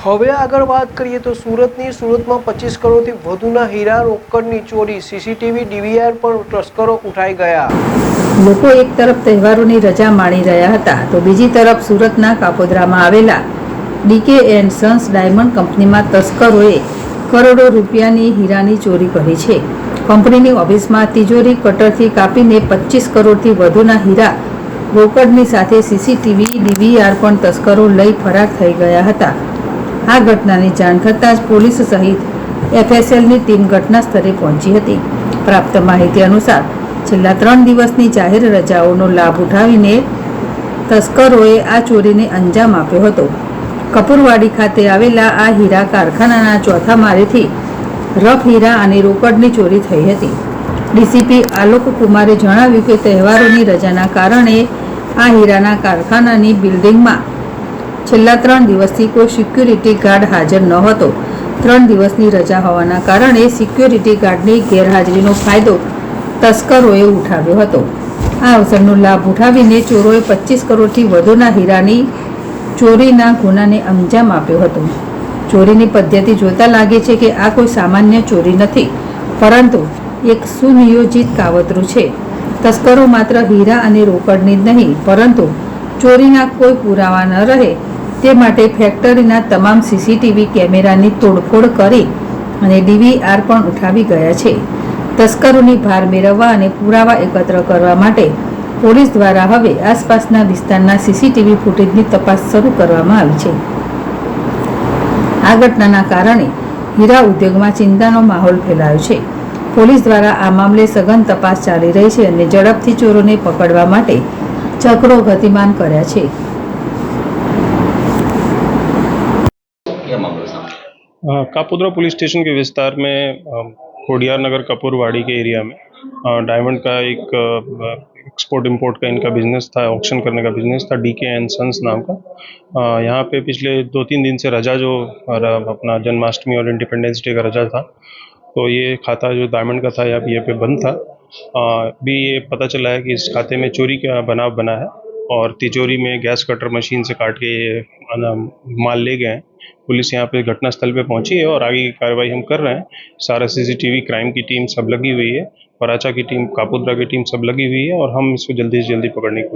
હવે આગળ વાત કરીએ તો સુરતમાં 25 કરોડથી વધુના હીરા રોકડની ચોરી, સીસીટીવી ડીવીઆર પર તસ્કરો ઉઠાઈ ગયા। લોકો એક તરફ તહેવારોની રજા માણી રહ્યા હતા તો બીજી તરફ સુરતના કાપોદ્રામાં આવેલા ડીકે એન્ડ સન્સ ડાયમંડ કંપનીમાં તસ્કરોએ કરોડો રૂપિયાની હીરાની ચોરી કરી છે। કંપનીની ઓફિસમાં તિજોરી કટરથી કાપીને 25 કરોડથી વધુના હીરા રોકડની સાથે સીસીટીવી ડીવીઆર પણ તસ્કરો લઈ ફરાર થઈ ગયા હતા। આ ઘટનાની જાણ થતાં જ પોલીસ સહિત એફએસએલની ટીમ ઘટના સ્થળે પહોંચી હતી। પ્રાપ્ત માહિતી અનુસાર છેલ્લા 3 દિવસની જાહેર રજાઓનો લાભ ઉઠાવીને તસ્કરોએ આ ચોરીને અંજામ આપ્યો હતો। કપૂરવાડી ખાતે આવેલા આ હીરા કારખાનાના ચોથા માળેથી રફ હીરા અને રોકડની ચોરી થઈ હતી। ડીસીપી આલોક કુમારે જણાવ્યું કે તહેવારોની રજાના કારણે આ હીરાના કારખાનાની બિલ્ડિંગમાં છેલ્લા 3 દિવસથી કોઈ સિક્યુરિટી ગાર્ડ હાજર ન હતો। 3 દિવસની રજા હોવાના કારણે સિક્યુરિટી ગાર્ડની ગેરહાજરીનો ફાયદો તસ્કરોએ ઉઠાવ્યો હતો। આ અવસરનો લાભ ઉઠાવીને ચોરોએ 25 કરોડથી વધુના હીરાની ચોરીના ગુનાને અંજામ આપ્યો હતો। ચોરીની પદ્ધતિ જોતા લાગે છે કે આ કોઈ સામાન્ય ચોરી નથી, પરંતુ એક સુનિયોજિત કાવતરું છે। તસ્કરો માત્ર હીરા અને રોકડની જ નહીં, પરંતુ ચોરીના કોઈ પુરાવા ન રહે તે માટે ફેક્ટરીના તમામ સીસીટીવી કેમેરાની તોડફોડ કરી અને ડીવીઆર પણ ઉઠાવી ગયા છે। તસ્કરોની ભાર મેળવવા અને પુરાવા એકત્ર કરવા માટે પોલીસ દ્વારા હવે આસપાસના વિસ્તારના સીસીટીવી ફૂટેજની તપાસ શરૂ કરવામાં આવી છે। આ ઘટનાના કારણે હીરા ઉદ્યોગમાં ચિંતાનો માહોલ ફેલાયો છે। પોલીસ દ્વારા આ મામલે સઘન તપાસ ચાલી રહી છે અને ઝડપથી ચોરોને પકડવા માટે ચક્રો ગતિમાન કર્યા છે। कापोद्रा पुलिस स्टेशन के विस्तार में खोडियार नगर कपूरवाड़ी के एरिया में डायमंड का एक एक्सपोर्ट इंपोर्ट का इनका बिजनेस था, ऑक्शन करने का बिजनेस था, डीके एंड सन्स नाम का। यहाँ पे पिछले 2-3 दिन से रजा जो अपना जन्माष्टमी और इंडिपेंडेंस डे का रजा था, तो ये खाता जो डायमंड का था ये पे बंद था। भी ये पता चला है कि इस खाते में चोरी का बनाव बना है और तिजोरी में गैस कटर मशीन से काट के ये माल ले गए हैं। पुलिस यहाँ पे घटनास्थल पे पहुंची है और आगे की कार्रवाई हम कर रहे हैं। सारा सीसीटीवी क्राइम की टीम सब लगी हुई है, पराचा की टीम, कापोद्रा की टीम सब लगी हुई है और हम इसको जल्दी से जल्दी पकड़ने की कोशिश